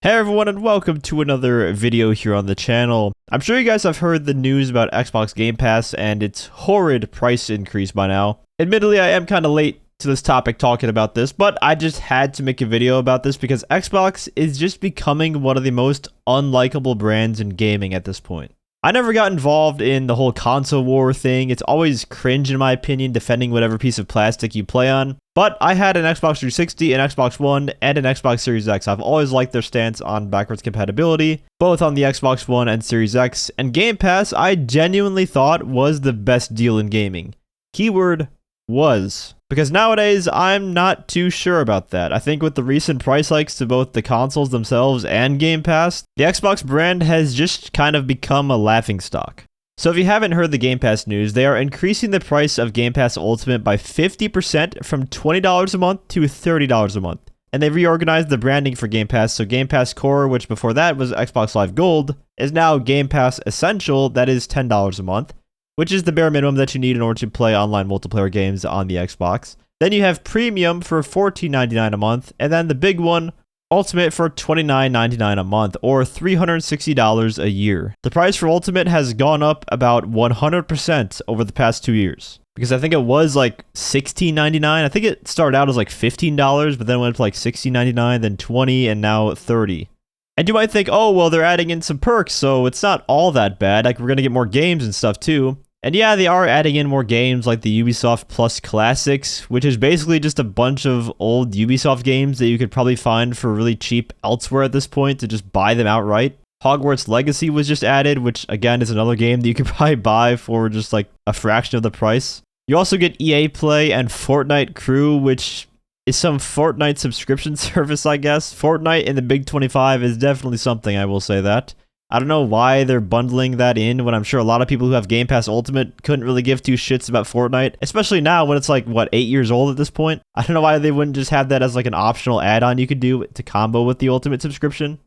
Hey everyone, and welcome to another video here on the channel. I'm sure you guys have heard the news about Xbox Game Pass and its horrid price increase by now. Admittedly, I am kind of late to this topic talking about this, but I just had to make a video about this because Xbox is just becoming one of the most unlikable brands in gaming at this point. I never got involved in the whole console war thing. It's always cringe in my opinion, defending whatever piece of plastic you play on. But I had an Xbox 360, an Xbox One, and an Xbox Series X. I've always liked their stance on backwards compatibility, both on the Xbox One and Series X. And Game Pass, I genuinely thought was the best deal in gaming. Keyword was. Because nowadays, I'm not too sure about that. I think with the recent price hikes to both the consoles themselves and Game Pass, the Xbox brand has just kind of become a laughingstock. So if you haven't heard the Game Pass news, they are increasing the price of Game Pass Ultimate by 50% from $20 a month to $30 a month. And they reorganized the branding for Game Pass, so Game Pass Core, which before that was Xbox Live Gold, is now Game Pass Essential, that is $10 a month, which is the bare minimum that you need in order to play online multiplayer games on the Xbox. Then you have Premium for $14.99 a month, and then the big one, Ultimate for $29.99 a month, or $360 a year. The price for Ultimate has gone up about 100% over the past 2 years. Because I think it was like $16.99. I think it started out as like $15, but then went to like $16.99, then $20, and now $30. And you might think, oh, well, they're adding in some perks, so it's not all that bad. Like, we're going to get more games and stuff, too. And yeah, they are adding in more games like the Ubisoft Plus Classics, which is basically just a bunch of old Ubisoft games that you could probably find for really cheap elsewhere at this point to just buy them outright. Hogwarts Legacy was just added, which again is another game that you could probably buy for just like a fraction of the price. You also get EA Play and Fortnite Crew, which is some Fortnite subscription service, I guess. Fortnite in the Big 25 is definitely something, I will say that. I don't know why they're bundling that in when I'm sure a lot of people who have Game Pass Ultimate couldn't really give two shits about Fortnite, especially now when it's like, what, 8 years old at this point? I don't know why they wouldn't just have that as like an optional add-on you could do to combo with the Ultimate subscription.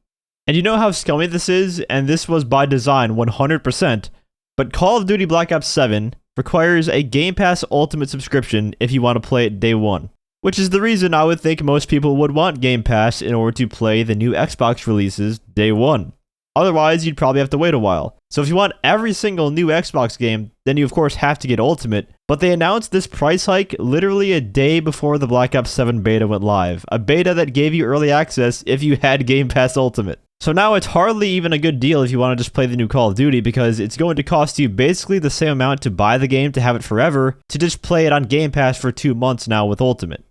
And you know how scummy this is, and this was by design 100%, but Call of Duty Black Ops 7 requires a Game Pass Ultimate subscription if you want to play it day one. Which is the reason I would think most people would want Game Pass in order to play the new Xbox releases day one. Otherwise, you'd probably have to wait a while. So if you want every single new Xbox game, then you of course have to get Ultimate. But they announced this price hike literally a day before the Black Ops 7 beta went live. A beta that gave you early access if you had Game Pass Ultimate. So now it's hardly even a good deal if you want to just play the new Call of Duty because it's going to cost you basically the same amount to buy the game to have it forever to just play it on Game Pass for 2 months now with Ultimate.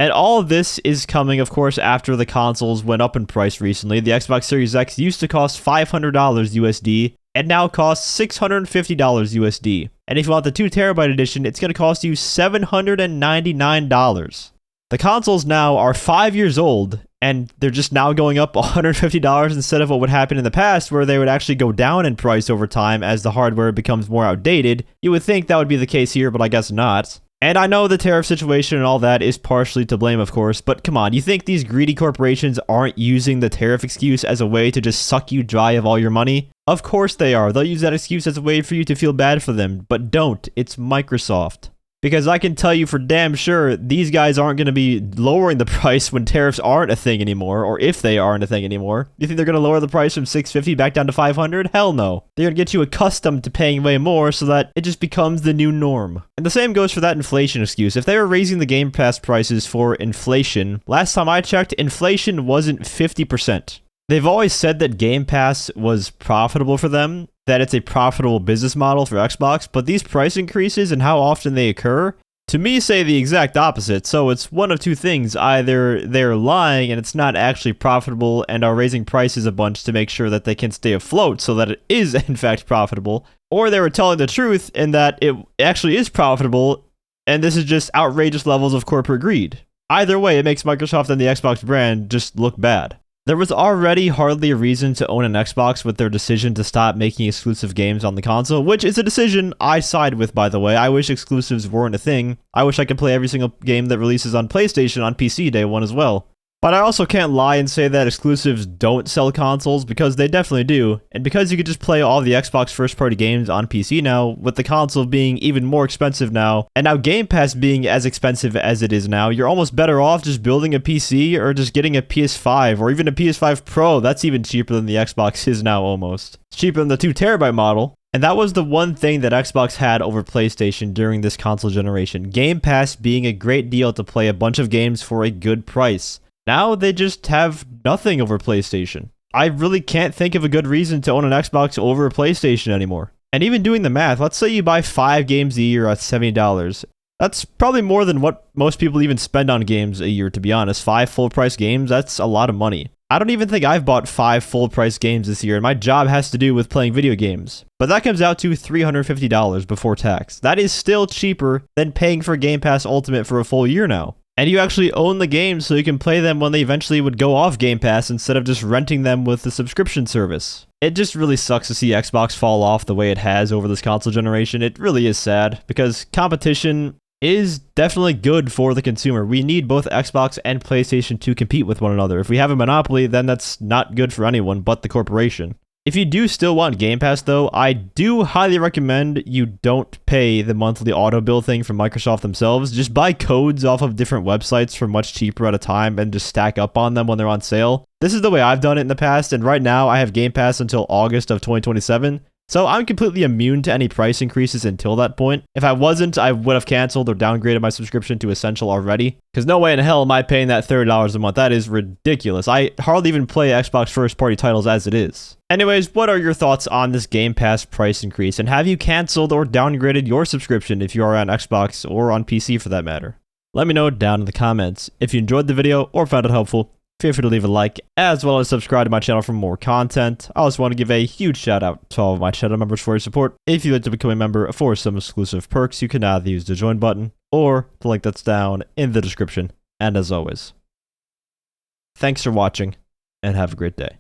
And all of this is coming, of course, after the consoles went up in price recently. The Xbox Series X used to cost $500 USD and now costs $650 USD. And if you want the 2TB edition, it's going to cost you $799. The consoles now are 5 years old, and they're just now going up $150 instead of what would happen in the past, where they would actually go down in price over time as the hardware becomes more outdated. You would think that would be the case here, but I guess not. And I know the tariff situation and all that is partially to blame, of course, but come on, you think these greedy corporations aren't using the tariff excuse as a way to just suck you dry of all your money? Of course they are. They'll use that excuse as a way for you to feel bad for them, but don't. It's Microsoft. Because I can tell you for damn sure, these guys aren't going to be lowering the price when tariffs aren't a thing anymore, or if they aren't a thing anymore. You think they're going to lower the price from $650 back down to $500? Hell no. They're going to get you accustomed to paying way more so that it just becomes the new norm. And the same goes for that inflation excuse. If they were raising the Game Pass prices for inflation, last time I checked, inflation wasn't 50%. They've always said that Game Pass was profitable for them, that it's a profitable business model for Xbox, but these price increases and how often they occur, to me say the exact opposite. So it's one of two things. Either they're lying and it's not actually profitable and are raising prices a bunch to make sure that they can stay afloat so that it is in fact profitable, or they were telling the truth in that it actually is profitable and this is just outrageous levels of corporate greed. Either way, it makes Microsoft and the Xbox brand just look bad. There was already hardly a reason to own an Xbox with their decision to stop making exclusive games on the console, which is a decision I side with, by the way. I wish exclusives weren't a thing. I wish I could play every single game that releases on PlayStation on PC day one as well. But I also can't lie and say that exclusives don't sell consoles, because they definitely do. And because you can just play all the Xbox first-party games on PC now, with the console being even more expensive now, and now Game Pass being as expensive as it is now, you're almost better off just building a PC or just getting a PS5 or even a PS5 Pro. That's even cheaper than the Xbox is now almost. It's cheaper than the 2TB model. And that was the one thing that Xbox had over PlayStation during this console generation. Game Pass being a great deal to play a bunch of games for a good price. Now they just have nothing over PlayStation. I really can't think of a good reason to own an Xbox over a PlayStation anymore. And even doing the math, let's say you buy 5 games a year at $70. That's probably more than what most people even spend on games a year, to be honest. 5 full-price games, that's a lot of money. I don't even think I've bought 5 full-price games this year, and my job has to do with playing video games. But that comes out to $350 before tax. That is still cheaper than paying for Game Pass Ultimate for a full year now. And you actually own the games so you can play them when they eventually would go off Game Pass instead of just renting them with the subscription service. It just really sucks to see Xbox fall off the way it has over this console generation. It really is sad, because competition is definitely good for the consumer. We need both Xbox and PlayStation to compete with one another. If we have a monopoly, then that's not good for anyone but the corporation. If you do still want Game Pass though, I do highly recommend you don't pay the monthly auto bill thing from Microsoft themselves. Just buy codes off of different websites for much cheaper at a time and just stack up on them when they're on sale. This is the way I've done it in the past, and right now I have Game Pass until August of 2027. So I'm completely immune to any price increases until that point. If I wasn't, I would have canceled or downgraded my subscription to Essential already. Because no way in hell am I paying that $30 a month. That is ridiculous. I hardly even play Xbox first-party titles as it is. Anyways, what are your thoughts on this Game Pass price increase? And have you canceled or downgraded your subscription if you are on Xbox or on PC for that matter? Let me know down in the comments. If you enjoyed the video or found it helpful, feel free to leave a like, as well as subscribe to my channel for more content. I also want to give a huge shout out to all of my channel members for your support. If you'd like to become a member for some exclusive perks, you can either use the join button or the link that's down in the description. And as always, thanks for watching and have a great day.